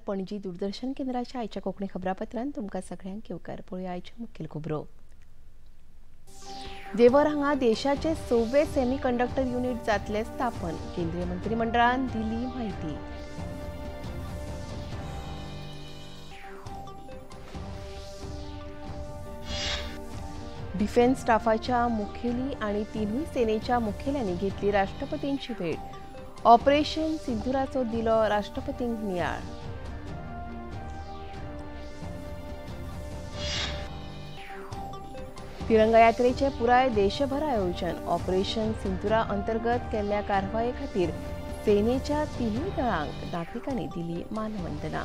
पणजी दूरदर्शन केंद्राच्या आयच्या कोंकणी खबरापत्रांत तुमकां सगळ्यांक येवकार. पळोवया आयच्यो मुखेल खबरो. देवर हांगा देशाचे 6वे सेमीकंडक्टर युनिट जातले स्थापन. केंद्रीय मंत्रिमंडळान दिली माहिती. डिफेन्स स्टाफाच्या मुखेली आणि तिनूय सेनेच्या मुखेल्यांनी घेतली राष्ट्रपतींची भेट. ऑपरेशन सिंधुराचो दिलो राष्ट्रपतींक नियाळ. तिरंगा यात्रेचे पुराय देशभर आयोजन. ऑपरेशन सिंधुरा अंतर्गत केल्ल्या कारवाये खातीर सेनेच्या तिनूय दळांक नागरिकांनी दिली मानवंदना.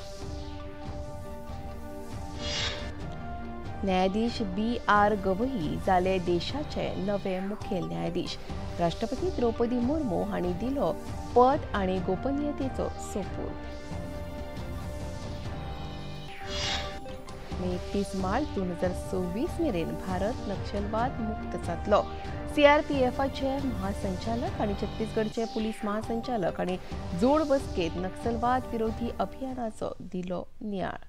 न्यायाधीश B.R. गवई जाले देशाचे नवे मुखेल न्यायाधीश. राष्ट्रपती द्रौपदी मुर्मू हांणी दिलो पद आणि गोपनीयतेचो सोपूत. मे 31 मार्च 2026 मेरेन भारत नक्षलवाद मुक्त जातलो. CRPFचे महासंचालक आणि छत्तीसगडचे पुलीस महासंचालक आणि जोड बसकेत नक्षलवाद विरोधी अभियानाचो दिलो नियाळ.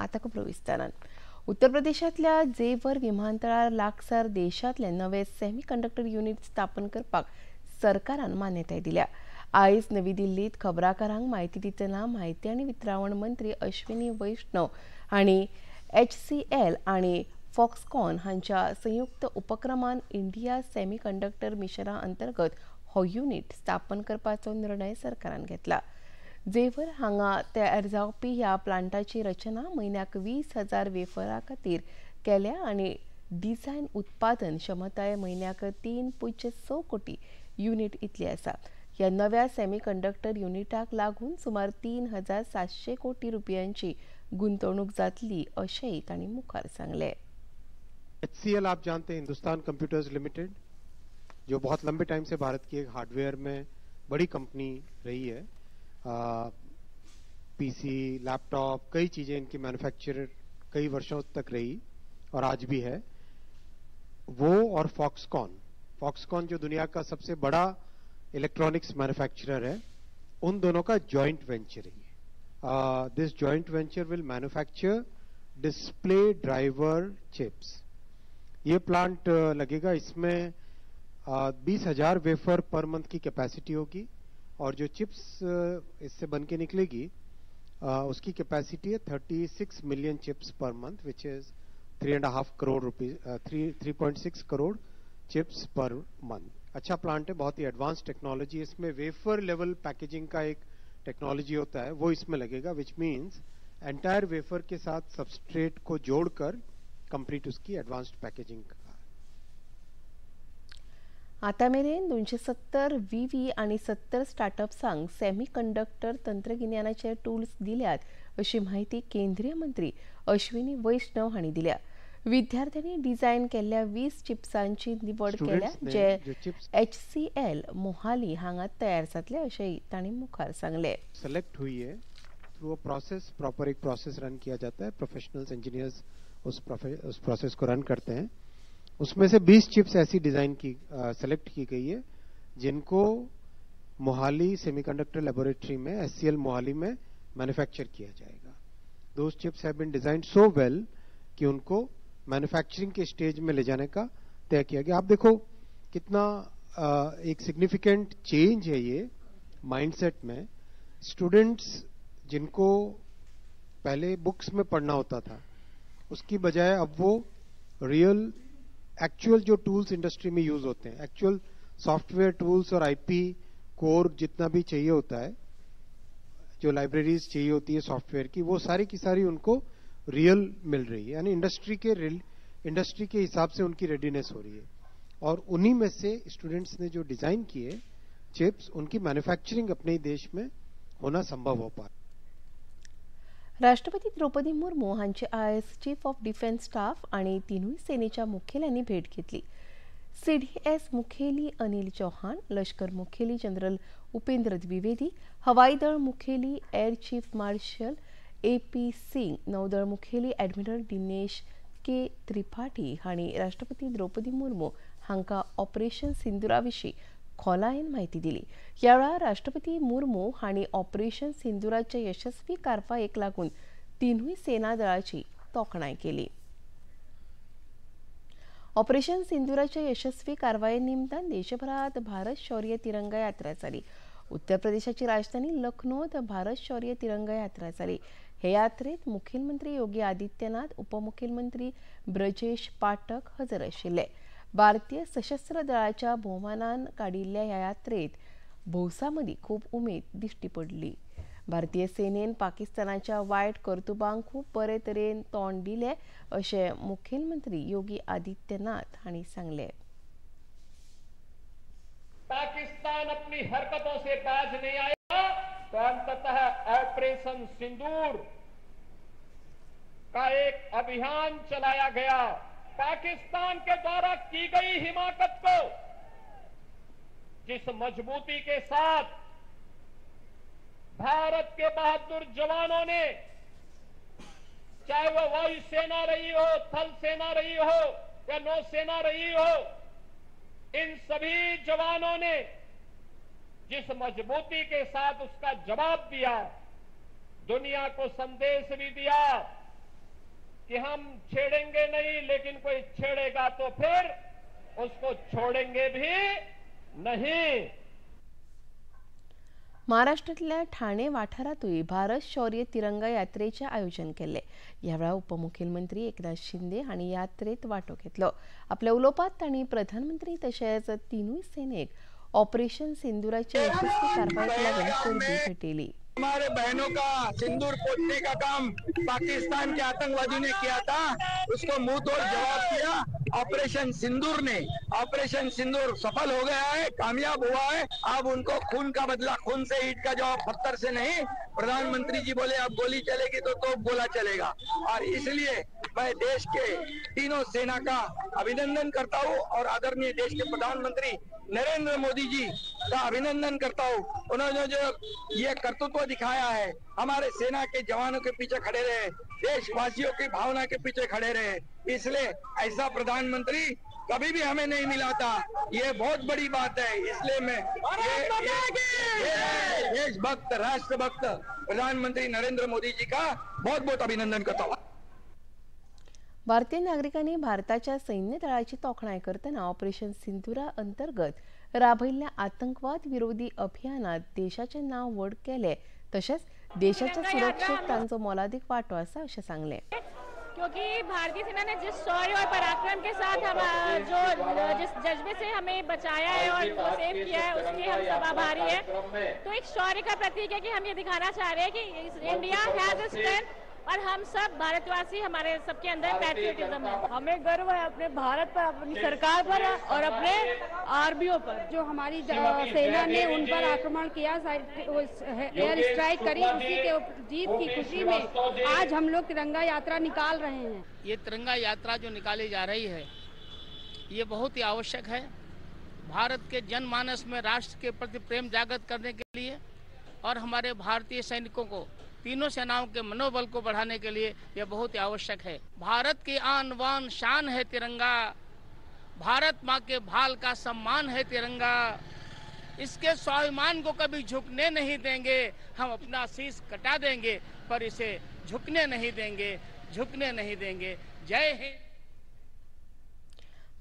आता खबरो विस्तारान. उत्तर प्रदेशातल्या जेवर विमानतळार लागसार देशातले नवे सेमीकंडक्टर युनिट स्थापन करपाक सरकारान मान्यताय दिल्या. आयज नवी दिल्लीत खबराकारांक माहिती दितना माहिती आणि वितरावण मंत्री अश्विनी वैष्णव हांणी HCL आणि फॉक्सकॉन हांच्या संयुक्त उपक्रमान इंडिया सेमीकंडक्टर मिशना अंतर्गत हो युनिट स्थापन करपाचो निर्णय सरकारान घेतला. जेवर हांगा तयार जावपी ह्या प्लांटाची रचना म्हयन्याक 20,000 वेफरां खातीर केल्या आणि डिझायन उत्पादन क्षमताय म्हयन्याक 3.6 कोटी युनिट इतली आसा. ह्या नव्या सेमीकंडक्टर युनिटाक लागून सुमार 3,700 कोटी रुपयांची गुंतवणूक जातली अशेंय तांणी मुखार सांगले. HCL आप जानते हैं, हिंदुस्तान कंप्यूटर्स लिमिटेड, जो बहुत लंबे टाइम से भारत की एक हार्डवेयर में बड़ी कंपनी रही है. पीसी, लैपटॉप, कई चीजें इनकी मैन्युफैक्चर कई वर्षों तक रही और आज भी है. वो और फॉक्सकॉन जो दुनिया का सबसे बड़ा इलेक्ट्रॉनिक्स मैन्युफैक्चरर है, उन दोनों का जॉइंट वेंचर है. This joint venture will manufacture display driver chips. ये प्लांट लगेगा, इसमें 20,000 वेफर पर मंथ की कैपेसिटी होगी और जो चिप्स इससे बन के निकलेगी उसकी कैपेसिटी है 36 million chips per month, which is 3.5 crore rupees 3.6 crore chips per month. अच्छा प्लांट है, बहुत ही एडवांस टेक्नोलॉजी. इसमें वेफर लेवल पैकेजिंग का एक टेक्नोलॉजी होता है, वो इसमें लगेगा, विच मीन्स एंटायर वेफर के साथ सबस्ट्रेट को जोड़कर कंप्लीट उसकी एडवांस्ड पैकेजिंग. आता मेरेन 270 VV आणि 70 स्टार्टअप्सांक सेमीकंडक्टर तंत्रगिन्यानाचे टूल्स दिल्यात अशी माहिती केंद्रीय मंत्री अश्विनी वैष्णव हांणी दिल्या. विद्यार्थ्यांनी डिझायन केल्ल्या 20 चिप्सांची निवड केल्या जे HCL मोहाली हांगा तयार जातले अशेंय तांणी मुखार सांगले. सिलेक्ट हुई है थ्रू अ प्रोसेस, प्रॉपर एक प्रोसेस रन किया जाता है. प्रोफेशनल्स इंजीनियर्स उस प्रोसेस को रन करते हैं. उसमें से 20 चिप्स ऐसी डिजाइन की सेलेक्ट की गई है जिनको मोहाली सेमीकंडक्टर लेबोरेटरी में HCL मोहाली में मैन्युफैक्चर किया जाएगा. Those chips have been designed so well कि उनको मैन्युफैक्चरिंग के स्टेज में ले जाने का तय किया गया. आप देखो कितना एक सिग्निफिकेंट चेंज है ये माइंडसेट में. स्टूडेंट्स जिनको पहले बुक्स में पढ़ना होता था, उसकी बजाय अब वो रियल एक्चुअल जो टूल्स इंडस्ट्री में यूज होते हैं, एक्चुअल सॉफ्टवेयर टूल्स और IP कोर जितना भी चाहिए होता है, जो लाइब्रेरीज चाहिए होती है सॉफ्टवेयर की, वो सारी की सारी उनको रियल मिल रही है. यानी इंडस्ट्री के हिसाब से उनकी रेडीनेस हो रही है. और उन्हीं में से स्टूडेंट्स ने जो डिजाइन किए चिप्स, उनकी मैन्युफैक्चरिंग अपने देश में होना संभव हो पा. राष्ट्रपती द्रौपदी मुर्मू हांची आयज चीफ ऑफ डिफेन्स स्टाफ आणि तिनूय सेनेच्या मुखेल्यांनी भेट घेतली. CDS मुखेली अनिल चौहान, लष्कर मुखेली जनरल उपेंद्र द्विवेदी, हवाई दळ मुखेली एअर चीफ मार्शल AP सिंग, नौदळ मुखेली ॲडमिरल दिनेश K. त्रिपाठी हांणी राष्ट्रपती द्रौपदी मुर्मू हांका ऑपरेशन सिंधुरा विशीं खोलायेन माहिती दिली। यावेळा राष्ट्रपती मुर्मू हांणी ऑपरेशन सिंदुराच्या यशस्वी कारवायेक लागून तिनूय सेना दळाची तोखणाय केली। ऑपरेशन सिंदुराच्या यशस्वी कारवाये निमतान देशभरात भारत शौर्य तिरंगा यात्रा जाली। उत्तर प्रदेशाची राजधानी लखनौत भारत शौर्य तिरंगा यात्रा जाली। हे यात्रेत मुखेलमंत्री योगी आदित्यनाथ, उपमुखेलमंत्री ब्रजेश पाठक हजर आशिल्ले। भारतीय सशस्त्र दळाच्या भोवमानान काडिल्ल्या ह्या यात्रेत भौसामदी खूप उमेद दिश्टी पडली। भारतीय सेनेन पाकिस्तानाच्या वायट कर्तुबांक खूप बरे तरेन तोंड दिले अशे मुखेलमंत्री योगी आदित्यनाथ हांणी सांगले। पाकिस्तान अपनी हरकतों से बाज नहीं आया तो अंततः ऑपरेशन सिंदूर का एक अभियान चलाया गया। पाकिस्तान के द्वारा की गई हिमाकत को जिस मजबूती के साथ भारत के बहादुर जवानों ने, चाहे वो वायुसेना रही हो, थल सेना रही हो या नौसेना रही हो, इन सभी जवानों ने जिस मजबूती के साथ उसका जवाब दिया, दुनिया को संदेश भी दिया कि हम छेड़ेंगे नहीं, लेकिन कोई छेड़ेगा तो फिर उसको छोड़ेंगे भी नहीं। महाराष्ट्रातल्या ठाणे वाठारातूय भारत शौर्य तिरंगा यात्रेचे आयोजन केले। यावेळा उपमुख्यमंत्री एकनाथ शिंदे हांणी यात्रेत वांटो घेतलो। आपल्या उलोवपांत तांणी प्रधानमंत्री तशेंच तिनूय सेनेक ऑपरेशन सिंदुराच्या यशस्वी कारवायेक लागून परबी भेटयली। हमारे बहनों का सिंदूर पोतने का काम पाकिस्तान के आतंकवादियों ने किया था, उसको मुंह तोड़ जवाब दिया ऑपरेशन सिंदूर ने। ऑपरेशन सिंदूर सफल हो गया है, कामयाब हुआ है। अब उनको खून का बदला खून से, ईंट का जवाब पत्थर से नहीं। प्रधानमंत्री जी बोले अब गोली चलेगी तो तोप गोला चलेगा, और इसलिए मैं देश के तीनों सेना का अभिनंदन करता हूँ और आदरणीय देश के प्रधानमंत्री नरेंद्र मोदी जी का अभिनंदन करता हूँ। उन्होंने जो ये कर्तृत्व दिखाया है, हमारे सेना के जवानों के पीछे खड़े रहे, देशवासियों की भावना के पीछे खड़े रहे, इसलिए ऐसा प्रधानमंत्री कभी भी हमें नहीं मिला था। ये बहुत बड़ी बात है, इसलिए मैं देशभक्त, राष्ट्रभक्त प्रधानमंत्री नरेंद्र मोदी जी का बहुत बहुत अभिनंदन करता हूँ। भारतीय नागरिकांनी भारताच्या सैन्य दळाची तोखणाय करतना ऑपरेशन सिंदुरा अंतर्गत राबयल्ल्या आतंकवाद विरोधी अभियानात देशाचे नाव व्हड केले, तशेंच देशाच्या सुरक्षेत तांचो मोलादीक वांटो आसा अशें सांगले। क्योंकि भारतीय सेना ने जिस शौर्य और पराक्रम के साथ हम जिस जज्बे से हमें बचाया है और सेव किया है, उसके हम सब आभारी हैं। तो एक शौर्य का प्रतीक है कि हम ये दिखाना चाह रहे हैं कि इंडिया हैज अ स्ट्रेंथ और हम सब भारतवासी, हमारे सबके अंदर पैट्रियटिज्म है। हमें गर्व है अपने भारत पर, अपनी सरकार पर और अपने आर्मियों पर। जो हमारी सेना ने उन पर आक्रमण किया, एयर स्ट्राइक करी, उसी के जीत की खुशी में आज हम लोग तिरंगा यात्रा निकाल रहे हैं। ये तिरंगा यात्रा जो निकाली जा रही है, ये बहुत ही आवश्यक है। भारत के जनमानस में राष्ट्र के प्रति प्रेम जागृत करने के लिए और हमारे भारतीय सैनिकों को, तीनों सेनाओं के मनोबल को बढ़ाने के लिए यह बहुत ही आवश्यक है। भारत की आन बान शान है तिरंगा, भारत माँ के भाल का सम्मान है तिरंगा। इसके स्वाभिमान को कभी झुकने नहीं देंगे। हम अपना शीश कटा देंगे पर इसे झुकने नहीं देंगे, झुकने नहीं देंगे। जय हिंद।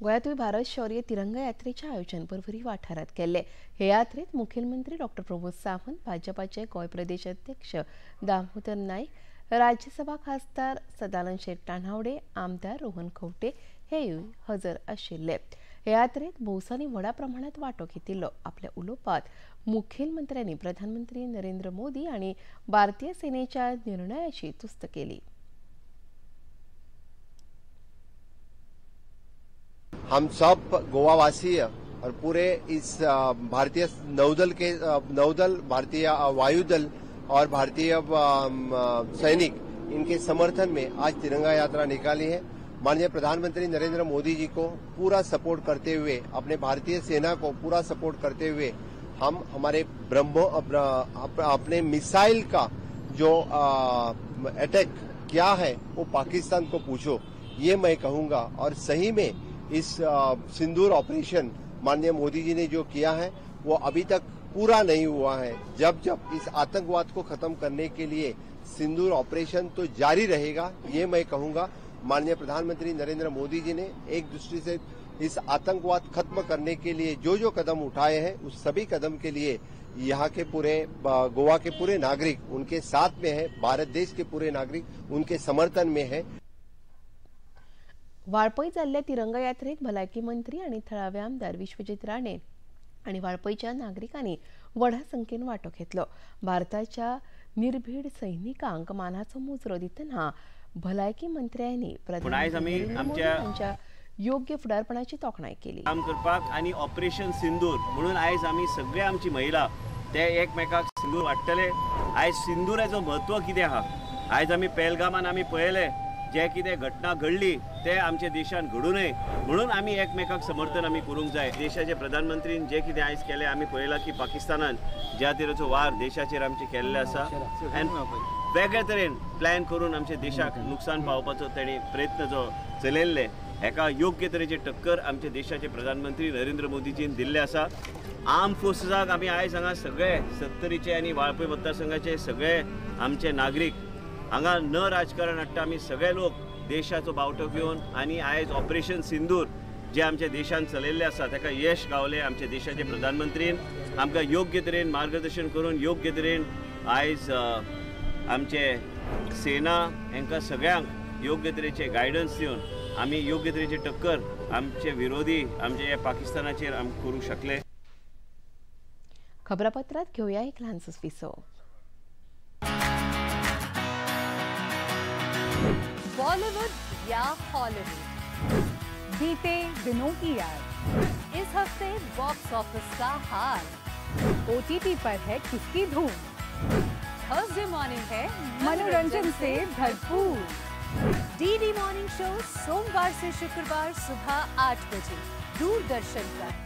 गोयातूय भारत शौर्य तिरंगा यात्रेचे आयोजन परवरी वाठारात केले। हे यात्रेत मुखेलमंत्री डॉक्टर प्रमोद सावंत, भाजपाचे गोय प्रदेश अध्यक्ष दामोदर नाईक, राज्यसभा खासदार सदानंद शेट तान्हावडे, आमदार रोहन खंवटे हेय हजर आशिल्ले। हे यात्रेत भौसांनी व्हडा प्रमाणात वांटो घेतिल्लो। आपल्या उलोवपांत मुखेलमंत्र्यांनी प्रधानमंत्री नरेंद्र मोदी आणि भारतीय सेनेच्या निर्णयाची तुस्त केली। हम सब गोवावासी और पूरे इस भारतीय नौदल, भारतीय वायुदल और भारतीय सैनिक, इनके समर्थन में आज तिरंगा यात्रा निकाली है। माननीय प्रधानमंत्री नरेंद्र मोदी जी को पूरा सपोर्ट करते हुए, अपने भारतीय सेना को पूरा सपोर्ट करते हुए हम हमारे अपने मिसाइल का जो अटैक क्या है वो पाकिस्तान को पूछो, ये मैं कहूंगा। और सही में इस सिंदूर ऑपरेशन माननीय मोदी जी ने जो किया है वो अभी तक पूरा नहीं हुआ है। जब जब इस आतंकवाद को खत्म करने के लिए सिंदूर ऑपरेशन तो जारी रहेगा, ये मैं कहूंगा। माननीय प्रधानमंत्री नरेंद्र मोदी जी ने एक दृष्टि से इस आतंकवाद खत्म करने के लिए जो जो कदम उठाए हैं, उस सभी कदम के लिए यहाँ के पूरे गोवा के पूरे नागरिक उनके साथ में है, भारत देश के पूरे नागरिक उनके समर्थन में है। वाळपई जाल्ल्या तिरंगा यात्रेत भलायकी मंत्री आणि थळावे आमदार विश्वजित राणे आणि वाळपईच्या नागरिकांनी व्हडा संख्येन वांटो घेतलो। भारताच्या निर्भीड सैनिकांक मानाचो मुजरो दितना भलायकी मंत्र्यांनी प्रधानमंत्री नरेंद्र मोदी यांच्या योग्य फुडारपणाची तोखणाय केली। काम करपाक आणि ऑपरेशन सिंदूर म्हणून आयज आमी सगळे आमची महिला ते एकमेकाक सिंदूर वाटतले। आयज सिंदुराचो महत्व कितें आहा, आयज आमी पहलगामान आमी पळयले जे कितें घटना घडली ते आमच्या देशान घडू नये म्हणून आमी एकमेकाक समर्थन आमी करूंक जाय। देशाचे प्रधानमंत्रीन जे कितें आयज केले आमी पळयला की पाकिस्तानान ज्या तरेचो वार देशाचेर आमचे केल्ले आसा आनी वेगळे तरेन प्लॅन करून आमच्या देशाक नुकसान पावपाचो तेणी प्रयत्न जो चलयल्ले हेका योग्य तरेचे टक्कर आमच्या देशाचे प्रधानमंत्री नरेंद्र मोदीजीन दिल्ले आसा। आर्म फोर्सेसाक आमी आयज हांगा सगळे सत्तरीचे आनी वाळपय मतदारसंघाचे सगळे आमचे नागरीक हांगा न राजकारण हाडटा आमी सगळे लोक देशाचो बावटो घेवन आनी आयज ऑपरेशन सिंदूर जे आमच्या देशान चलयल्ले आसा ताका यश गावले। आमच्या देशाचे प्रधानमंत्रीन आमकां योग्य तरेन मार्गदर्शन करून योग्य तरेन आयज आमचे सेना हांकां सगळ्यांक योग्य तरेचे गायडन्स दिवन आमी योग्य तरेचे टक्कर आमचे विरोधी आमचे पाकिस्तानाचेर आमी करूंक शकले। खबरापत्रात घेऊया एक लहानसो विसो। बॉलीवुड या हॉलीवुड, बीते दिनों की याद, इस हफ्ते बॉक्स ऑफिस का हाल, ओटीटी पर है किसकी धूम, थर्सडे मॉर्निंग है मनोरंजन से भरपूर। डीडी मॉर्निंग शो सोमवार से शुक्रवार सुबह 8 बजे दूरदर्शन पर।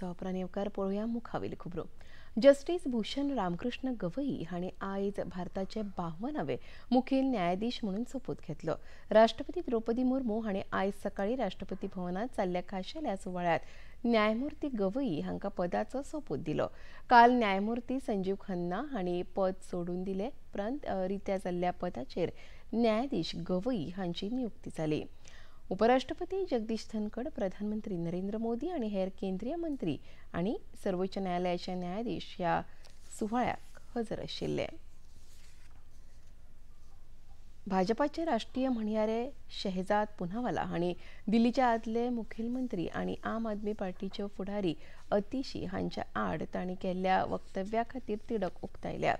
उपरांत येवकार पळोवया मुखावेली खबरो। जस्टिस भूषण रामकृष्ण गवई हांणी आयज भारताचे 52वे मुखेल न्यायाधीश म्हणून सोपूत घेतलो। राष्ट्रपती द्रौपदी मुर्मू हांणी आयज सकाळी राष्ट्रपती भवनात जाल्ल्या खाशेल्या सुवाळ्यात न्यायमूर्ती गवई हांकां पदाचो सोपूत दिलो। काल न्यायमूर्ती संजीव खन्ना हांणी पद सोडून दिले उपरांत रित्या जाल्ल्या पदाचेर न्यायाधीश गवई हांची नियुक्ती जाली। उपराष्ट्रपती जगदीश धनखड, प्रधानमंत्री नरेंद्र मोदी आणि हेर केंद्रीय मंत्री आणि सर्वोच्च न्यायालयाचे न्यायाधीश ह्या सुवाळ्याक हजर आशिल्ले। भाजपाचे राष्ट्रीय म्हणयारे शहजाद पुनावाला हांणी दिल्लीचे आदले मुखेलमंत्री आणि आम आदमी पार्टीचे फुडारी अतिशी हांच्या आड तांणी केल्ल्या वक्तव्या खातीर तिडक उक्तायल्या।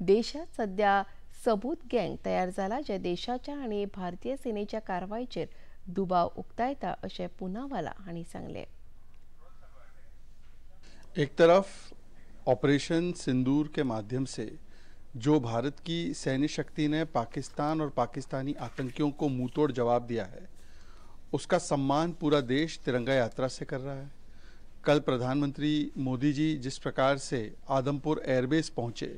देशात सध्या सबूत गँग तयार जाला जे देशाच्या आणि भारतीय सेनेच्या कारवायेचेर दुबाव उक्तायता अशें पुनावाला हांणी सांगले। एक तरफ ऑपरेशन सिंदूर के माध्यम से जो भारत की सैन्य शक्ति ने पाकिस्तान और पाकिस्तानी आतंकियों को मुंहतोड़ जवाब दिया है, उसका सम्मान पूरा देश तिरंगा यात्रा से कर रहा है। कल प्रधानमंत्री मोदी जी जिस प्रकार से आदमपुर एयरबेस पहुंचे,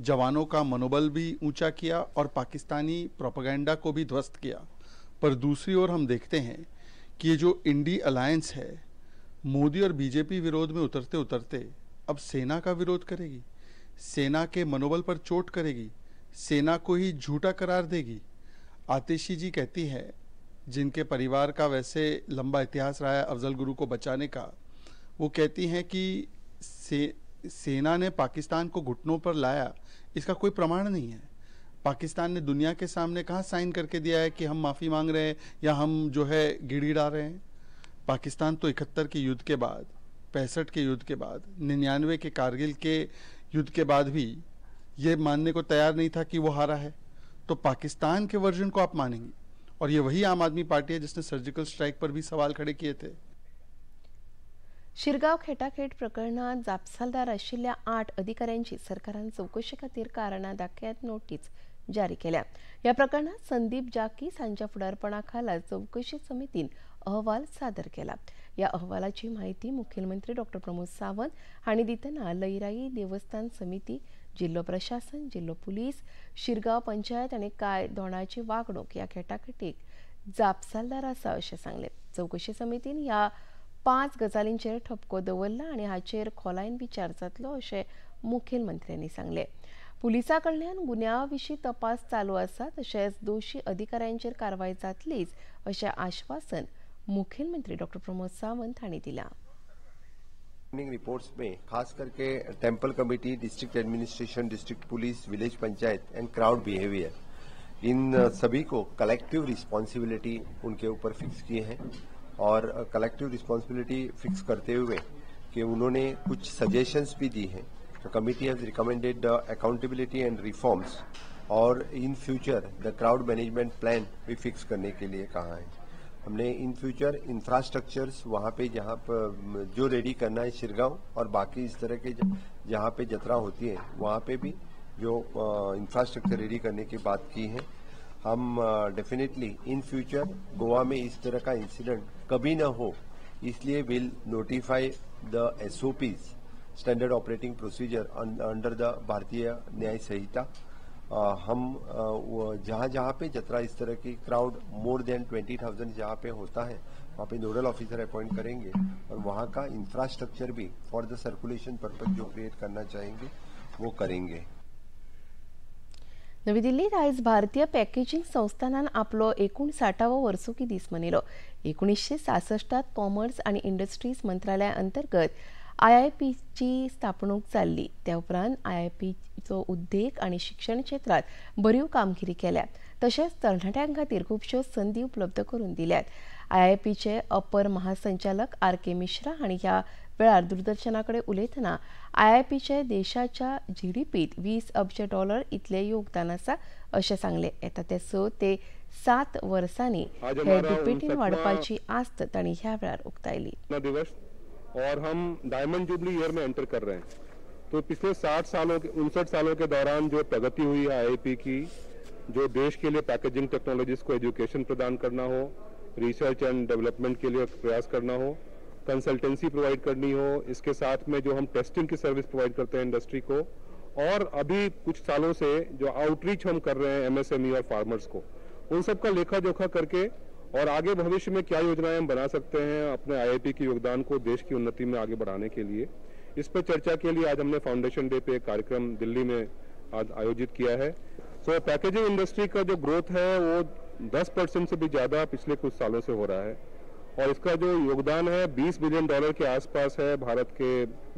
जवानों का मनोबल भी ऊंचा किया और पाकिस्तानी प्रोपेगेंडा को भी ध्वस्त किया, पर दूसरी ओर हम देखते हैं कि ये जो इंडी अलायंस है मोदी और बीजेपी विरोध में उतरते उतरते अब सेना का विरोध करेगी, सेना के मनोबल पर चोट करेगी, सेना को ही झूठा करार देगी। आतिशी जी कहती है, जिनके परिवार का वैसे लंबा इतिहास रहा है अफजल गुरु को बचाने का, वो कहती हैं कि सेना ने पाकिस्तान को घुटनों पर लाया, इसका कोई प्रमाण नहीं है। पाकिस्तान ने दुनिया के सामने कहाँ साइन करके दिया है कि हम माफ़ी मांग रहे हैं या हम जो है गिड़गिड़ा रहे हैं। पाकिस्तान तो 71 के युद्ध के बाद, 65 के युद्ध के बाद, 99 के कारगिल के युद्ध के बाद भी ये मानने को तैयार नहीं था कि वो हारा है। तो पाकिस्तान के वर्जन को आप मानेंगे, और ये वही आम आदमी पार्टी है जिसने सर्जिकल स्ट्राइक पर भी सवाल खड़े किए थे। शिरगाव खेटाखेट प्रकरणात जापसालदार आशिल्ल्या 8 अधिकाऱ्यांची सरकारान चौकशी खातीर कारणां दाखयत नोटीस जारी केल्या। या प्रकरणात संदीप जाकीस हांच्या फुडारपणाखाला चौकशी समितीन अहवाल सादर केला। या अहवालाची माहिती मुखेलमंत्री डॉ. प्रमोद सावंत हांणी दितना लईराई देवस्थान समिती, जिल्लो प्रशासन, जिल्लो पुलीस, शिरगाव पंचायत आनी कांय दोणांची वागणूक ह्या खेटाखेटीक जापसालदार आसा अशें सांगलें। चौकशी समितीन ह्या 5 गजालींचेर ठपको दवरला आनी हाचेर खोलायेन विचार जातलो अशें मुखेलमंत्र्यांनी सांगलें। पुलिसां कडल्यान गुन्यांवाविशीं तपास चालू आसा, तशेंच दोशी अधिकाऱ्यांचेर कारवाय जातलीच अशें आश्वासन मुखेलमंत्री डॉ. प्रमोद सावंत हांणी दिलां। रिपोर्ट्स में खास करके temple committee, district administration, district police, village panchayat and crowd behaviour, इन सभी को कलेक्टिव रिस्पॉन्सिबिलिटी उनके ऊपर फिक्स किए हैं। और कलेक्टिव रिस्पॉन्सिबिलिटी फिक्स करते हुए कि उन्होंने कुछ सजेशंस भी दी हैं। The committee has recommended the accountability and reforms, और in future the crowd management plan भी फिक्स करने के लिए कहा है। हमने इन फ्यूचर इंफ्रास्ट्रक्चर्स वहाँ पे जहाँ पर जो रेडी करना है शिरगांव और बाकी इस तरह के जहाँ पे जत्रा होती है वहाँ पे भी जो इंफ्रास्ट्रक्चर रेडी करने की बात की है। हम डेफिनेटली इन फ्यूचर गोवा में इस तरह का इंसिडेंट कभी न हो, इसलिए will notify the SOPs, standard operating procedure under the भारतीय न्याय संहिता। हम जहाँ जहाँ पे जत्रा इस तरह की क्राउड मोर देन 20,000 जहाँ पे होता है वहाँ पे नोडल ऑफिसर अपॉइंट करेंगे और वहाँ का इंफ्रास्ट्रक्चर भी फॉर द सर्कुलेशन पर्पज जो क्रिएट करना चाहेंगे वो करेंगे। नवी दिल्लीत आयज भारतीय पॅकेजिंग संस्थानान आपलो 59वो वर्सुकी दीस मनयलो। 1966 कॉमर्स आनी इंडस्ट्रीज मंत्रालया अंतर्गत IIPची स्थापणूक जाल्ली। त्या उपरांत IIPचो उद्देग आनी शिक्षण क्षेत्रात बऱ्यो कामगिरी केल्या, तशेंच तरणाट्यां खातीर खुबश्यो संदी उपलब्ध करून दिल्यात। IIPचे अपर महासंचालक RK मिश्रा हांणी ह्या वेळार दूरदर्शनाकडे उलयतना IIPचे देशाच्या GDPत $20 अब्ज इतले योगदान आसा अशें सांगलें। येता ते 6 ते 7 वर्सांनी हे दुपेटीन वाडपाची आस्त तांणी ह्या वेळार उक्तायली। और हम डायमंड जुबली ईयर में एंटर कर रहे हैं, तो पिछले 59 सालों के दौरान जो प्रगति हुई है IIP की, जो देश के लिए पैकेजिंग टेक्नोलॉजीज को एजुकेशन प्रदान करना हो, रिसर्च एंड डेवलपमेंट के लिए प्रयास करना हो, कंसल्टेंसी प्रोवाइड करनी हो, इसके साथ में जो हम टेस्टिंग की सर्विस प्रोवाइड करते हैं इंडस्ट्री को, और अभी कुछ सालों से जो आउटरीच हम कर रहे हैं MSME और फार्मर्स को, उन सब का लेखा जोखा करके और आगे भविष्य में क्या योजनाएं हम बना सकते हैं अपने IIP के योगदान को देश की उन्नति में आगे बढ़ाने के लिए, इस पर चर्चा के लिए आज हमने फाउंडेशन डे पे एक कार्यक्रम दिल्ली में आज आयोजित किया है। सो पैकेजिंग इंडस्ट्री का जो ग्रोथ है वो 10% से भी ज्यादा पिछले कुछ सालों से हो रहा है, और इसका जो योगदान है $20 बिलियन के आसपास है भारत के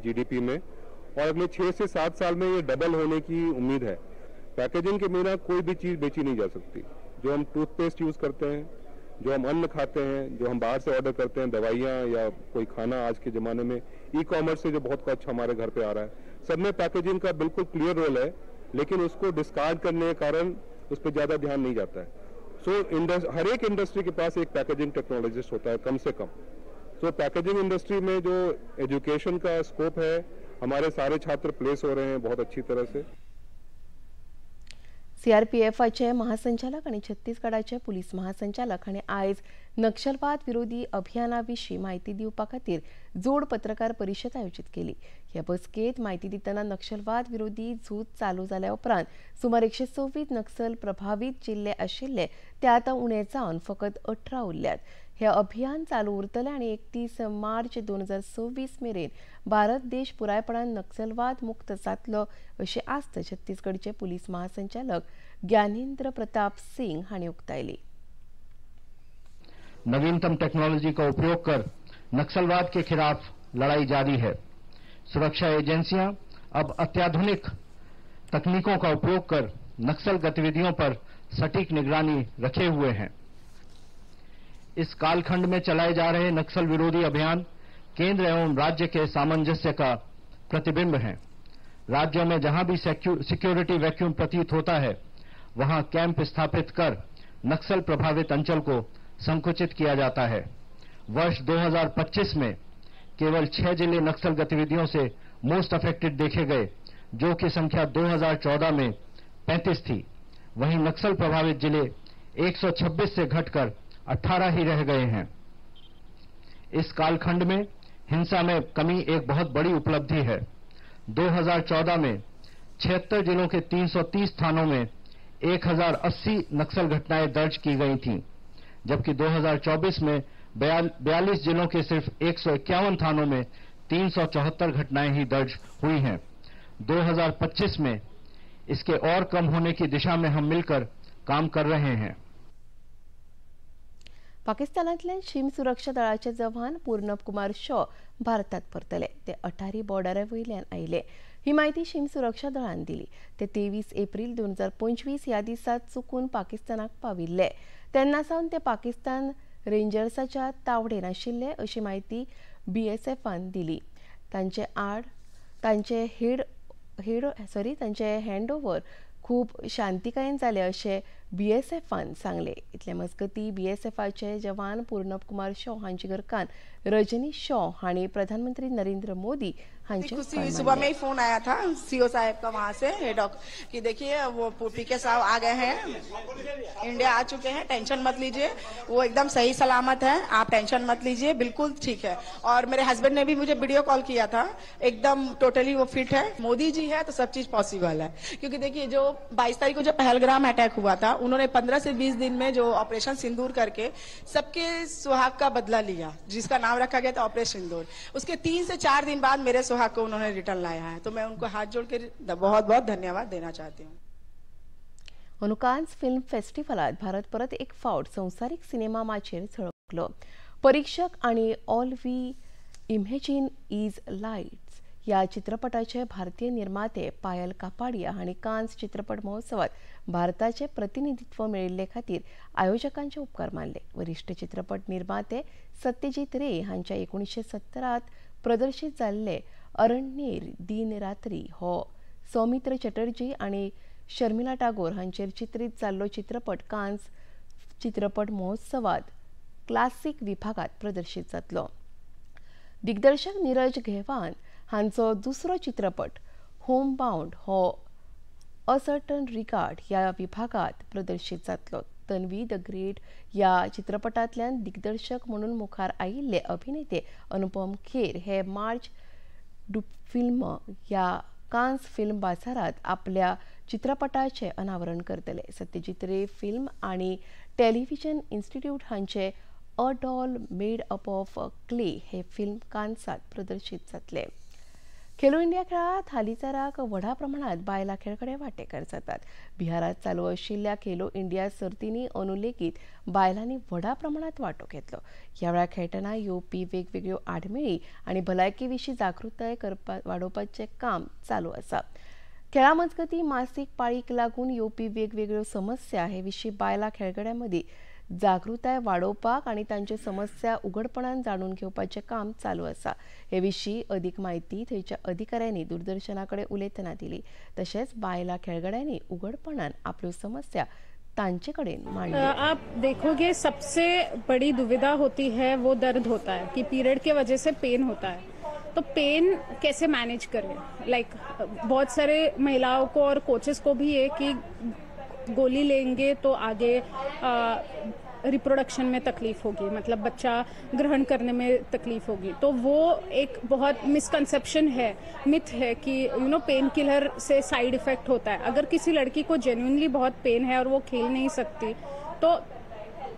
GDP में, और अगले 6 से 7 साल में ये डबल होने की उम्मीद है। पैकेजिंग के बिना कोई भी चीज बेची नहीं जा सकती। जो हम टूथपेस्ट यूज करते हैं, जो हम अन्न खाते हैं, जो हम बाहर से ऑर्डर करते हैं, दवाइयाँ या कोई खाना, आज के जमाने में ई-कॉमर्स से जो बहुत कुछ हमारे घर पे आ रहा है, सब में पैकेजिंग का बिल्कुल क्लियर रोल है, लेकिन उसको डिस्कार्ड करने के कारण उस पर ज्यादा ध्यान नहीं जाता है। सो हर एक इंडस्ट्री के पास एक पैकेजिंग टेक्नोलॉजिस्ट होता है कम से कम। सो पैकेजिंग इंडस्ट्री में जो एजुकेशन का स्कोप है, हमारे सारे छात्र प्लेस हो रहे हैं बहुत अच्छी तरह से। CRPFचे महासंचालक आणि छत्तीसगडाचे पुलीस महासंचालक हांणी आयज नक्षलवाद विरोधी अभियानाविशीं माहिती दिवपा खातीर जोड पत्रकार परिशद आयोजीत केली। ह्या बसकेत माहिती दितना नक्षलवाद विरोधी झूज चालू जाल्या उपरांत सुमार 126 नक्सल प्रभावित जिल्ले आशिल्ले ते आतां उणे जावन फकत 18 उरल्यात। हे अभियान चालू उरतले आनी 31 मार्च 2026 मेरेन भारत देश पुरायपणान नक्सलवाद मुक्त जातलो अशी आस्त छत्तीसगडचे पुलीस महासंचालक ज्ञानेंद्र प्रताप सिंह हांणी उक्तायली। नवीनतम टेक्नोलॉजी का उपयोग कर नक्सलवाद के खिलाफ लड़ाई जारी है। सुरक्षा एजेंसियां अब अत्याधुनिक तकनीकों का उपयोग कर नक्सल गतिविधियों पर सटीक निगरानी रखे हुए हैं। इस कालखंड में चलाए जा रहे नक्सल विरोधी अभियान केंद्र एवं राज्य के सामंजस्य का प्रतिबिंब हैं। राज्यों में जहां भी सिक्योरिटी वैक्यूम प्रतीत होता है, वहां कैंप स्थापित कर नक्सल प्रभावित अंचल को संकुचित किया जाता है। वर्ष 2025 में केवल 6 जिले नक्सल गतिविधियों से मोस्ट अफेक्टेड देखे गए, जो कि संख्या 2014 में 35 थी। वहीं नक्सल प्रभावित जिले 126 से घटकर 18 ही रह गए हैं। इस कालखंड में हिंसा में कमी एक बहुत बड़ी उपलब्धि है। 2014 में 76 जिलों के 330 थानों में 1080 नक्सल घटनाएं दर्ज की गई थीं, जबकि 2024 में 42 जिलों के सिर्फ 151 थानों में 374 घटनाएं ही दर्ज हुई हैं। 2025 में इसके और कम होने की दिशा में हम मिलकर काम कर रहे हैं। पाकिस्तानातल्यान शीम सुरक्षा दळाचे जवान पूर्णब कुमार शॉ भारतात परतले। ते अटारी बॉर्डरा वयल्यान आयले। ही माहिती शीम सुरक्षा दळान दिली। ते 23 एप्रिल 2025 ह्या दिसा चुकून पाकिस्तानाक पाविल्ले। तेन्ना सावन ते पाकिस्तान रेंजर्साच्या तावडेन आशिल्ले अशी माहिती BSFन दिली। तांचे हँडओव्हर खूप शांतिकायेन जाले अशें BSFन सांगले। इतले मजगतीं BSFचे जवान पूर्णब कुमार शॉ हांची घरकान रजनी शॉ हांणी प्रधानमंत्री नरेंद्र मोदी हांचे सुबह में ही फोन आया था CO साहब का वहां से हेड ऑफ कि देखिए वो PK साहब आ गए हैं, इंडिया आ चुके हैं, टेंशन मत लीजिए, वो एकदम सही सलामत है, आप टेंशन मत लीजिए, बिल्कुल ठीक है। और मेरे हस्बैंड ने भी मुझे वीडियो कॉल किया था, एकदम टोटली वो फिट है। मोदी जी है तो सब चीज पॉसिबल है, क्योंकि देखिए जो 22 तारीख को जो पहलगाम अटैक हुआ था, उन्होंने 15 से 20 दिन में जो ऑपरेशन सिंदूर करके सबके सुहाग का बदला लिया, जिसका नाम रखा गया था ऑपरेशन सिंदूर। उसके 3 से 4 दिन बाद मेरे सुहाग को उन्होंने रिटर्न लाया है, तो मैं उनको हाथ जोड़ के बहुत बहुत धन्यवाद देना चाहती हूँ। अंदू कान्स फिल्म फेस्टिवलात भारत परत एक फावट संवसारीक सिनेमा माचेर झळकलो। परीक्षक आणि all we imagine as lights या चित्रपटाचे भारतीय निर्माते पायल कापाडिया हांणी कान्स चित्रपट महोत्सवात भारताचे प्रतिनिधित्व मेळिल्ले खातीर आयोजकांचे उपकार मानले। वरिष्ठ चित्रपट निर्माते सत्यजीत रे हांच्या 1970 प्रदर्शित जाल्ले अरण्येर दिन रात्री हो सौमित्र चटर्जी आणि शर्मिला टागोर हांचेर चित्रीत जाल्लो चित्रपट कान्स चित्रपट महोत्सवात क्लासिक विभागात प्रदर्शित जातलो। दिग्दर्शक नीरज घेवान हांचो दुसरो चित्रपट होम बाउंड हो असर्टन रिगार्ड या विभागात प्रदर्शित जातलो। तन्वी द ग्रेट या चित्रपटांतल्यान दिग्दर्शक म्हणून मुखार आयिल्ले अभिनेते अनुपम खेर हे मार्च डू फिल्म या कान्स फिल्म बाजारात आपल्या चित्रपटाचे अनावरण करतले। सत्यजीत रे फिल्म आणि टेलिव्हिजन इन्स्टिट्यूट हांचे a doll made up of clay हे फिल्म कान्सात प्रदर्शित जातले। खेलो इंडिया खेळात हालींसराक व्हडा प्रमाणात बायलां खेळगडे वांटेकार जातात। बिहारात चालू आशिल्ल्या खेलो इंडिया सर्तींनी अंदू लेगीत बायलांनी व्हडा प्रमाणात वांटो घेतलो। ह्या वेळार खेळटना येवपी वेगवेगळ्यो आडमेळी आनी भलायके विशीं जागृताय वाडोवपाचें काम चालू आसा। खेळा मजगतीं मासीक पाळीक लागून येवपी वेगवेगळ्यो समस्या हे विशीं बायलां खेळगड्यां मदीं जागृताय वाडोवपाक आनी तांच्यो समस्या उघडपणान जाणून घेवपाचें काम चालू आसा। हे विशीं अदीक म्हायती थंयच्या अधिकाऱ्यांनी दूरदर्शनाकडे उलयतना दिली। तशेंच बायलां खेळगड्यांनी उघडपणान आपल्यो समस्या तांचे कडेन मांडली। आप देखोगे सबसे बड़ी दुविधा होती है, वो दर्द होता है कि पीरियड के वजह से पेन होता है, तो पेन कैसे मैनेज करें। बहुत सारे महिलाओं को और कोचेस को भी है कि गोली लेंगे तो आगे रिप्रोडक्शन में तकलीफ होगी, मतलब बच्चा ग्रहण करने में तकलीफ होगी। तो वो एक बहुत मिसकंसेप्शन है, मिथ है कि पेन किलर से साइड इफेक्ट होता है। अगर किसी लड़की को जेन्युइनली बहुत पेन है और वो खेल नहीं सकती, तो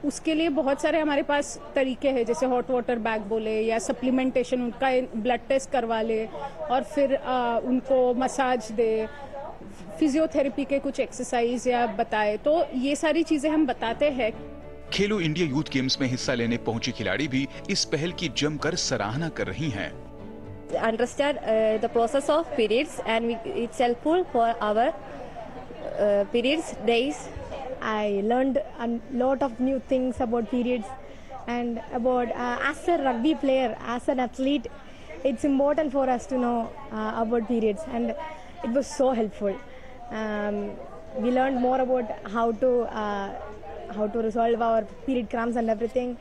उसके लिए बहुत सारे हमारे पास तरीके हैं, जैसे हॉट वाटर बैग बोले या सप्लीमेंटेशन, उनका ब्लड टेस्ट करवा ले और फिर उनको मसाज दे, फिजियोथेरेपी के कुछ एक्सरसाइज या बताए, तो ये सारी चीजें हम बताते हैं। खेलो इंडिया यूथ गेम्स में हिस्सा लेने पहुंची खिलाड़ी भी इस पहल की जमकर सराहना कर रही हैं। understand the process of periods, and it's helpful for our periods days. I learned a lot of new things about periods and about as a rugby player, as an athlete, it's important for us to know about periods, and it was so helpful. We learned more about how to resolve our period cramps and everything,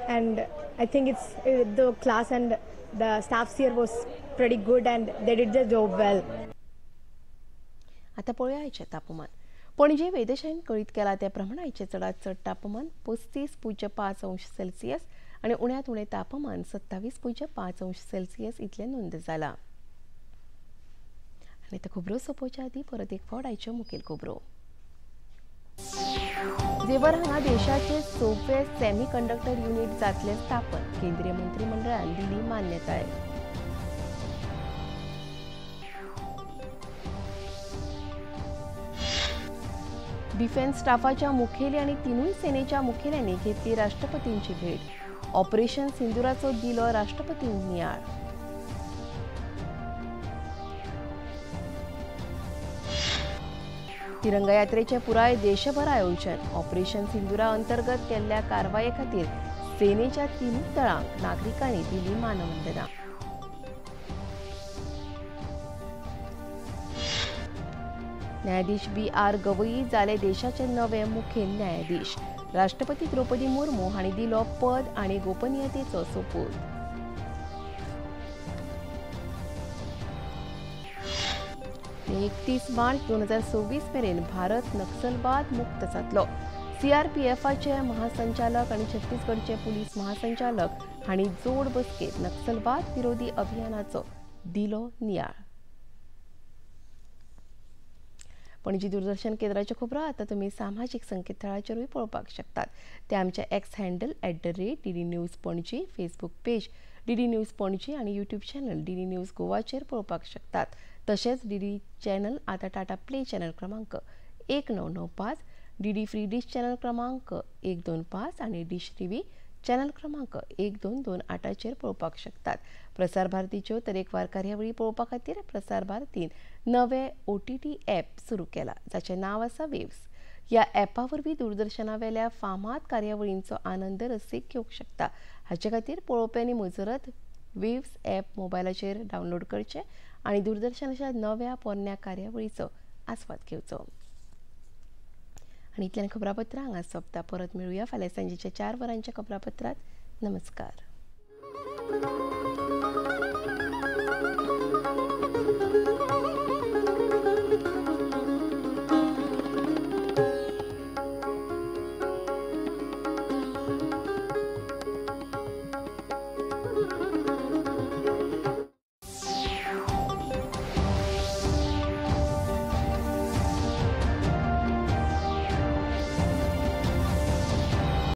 and I think it's the class and the staffs here was pretty good and they did their job well. आता पळोवया आयचें तापमान. पणजे वेधशाळेन कळीत केला त्या प्रमाण आयचें चडांत चड तापमान 35.5 अंश सेल्सियस आनी उण्यांत उणें तापमान 27.5 अंश सेल्सियस इतलें नोंद जालां. आनी ते खबरो सोंपोवच्या आदीं परत एक फावट आयच्यो मुखेल खबरो. जेवर हांगा देशाचे 6वें सेमी कंडक्टर युनिट जातलें स्थापन. केंद्रीय मंत्रिमंडळान दिली मान्यताय. डिफेन्स स्टाफाच्या मुखेली आणि तिनूय सेनेच्या मुखेल्यांनी घेतली राष्ट्रपतींची भेट. ऑपरेशन सिंदुराचो दिलो राष्ट्रपतींक नियाळ. तिरंगा यात्रेचे पुराय देशभर आयोजन. ऑपरेशन सिंदुरा अंतर्गत केल्ल्या कारवाये खातीर सेनेच्या तिनूय दळांक नागरिकांनी दिली मानवंदना. न्यायाधीश B.R. गवई जाले देशाचे नवे मुखेल न्यायाधीश. राष्ट्रपती द्रौपदी मुर्मू हांणी दिलो पद आनी गोपनीयतेचो सोपूत. आनी 31 मार्च 2026 मेरेन भारत नक्सलवाद मुक्त जातलो. CRPFचे महासंचालक आनी छत्तीसगडचे पुलीस महासंचालक हांणी जोड बसकेत नक्सलवाद विरोधी अभियानाचो दिलो नियाळ. पणजी दूरदर्शन केंद्राच्यो खबरो आतां तुमी सामाजीक संकेतथळाचेरूय पळोवपाक शकतात. ते आमचे X handle @DD news Panaji, Facebook page DD news Panaji आनी यूट्यूब चॅनल DD न्यूज गोवाचेर पळोवपाक शकतात. तशेंच DD चॅनल आतां टाटा प्ले चॅनल क्रमांक 1995, DD फ्री डिश चॅनल क्रमांक 125 आनी डिश टीव्ही चॅनल क्रमांक 1228चेर पळोवपाक शकतात. प्रसार भारतीच्यो तरेकवार कार्यावळी पळोवपा खातीर प्रसार भारतीन नवे OTT ॲप सुरू केला, जाचें नांव आसा वेव्स. ह्या ॲपा वरवीं दूरदर्शना वेल्या फामाद कार्यावळींचो आनंद रसीक घेवंक शकता. हाचे खातीर पळोवप्यांनी मुजरत वेव्स ॲप मोबायलाचेर डावनलोड करचें आनी दूरदर्शनाच्या नव्या पोरन्या कार्यावळीचो आस्वाद घेवचो. आनी इतल्यान खबरापत्र हांगा सोंपता. परत मेळुया फाल्यां सांजेच्या 4 वरांच्या खबरापत्रांत. नमस्कार.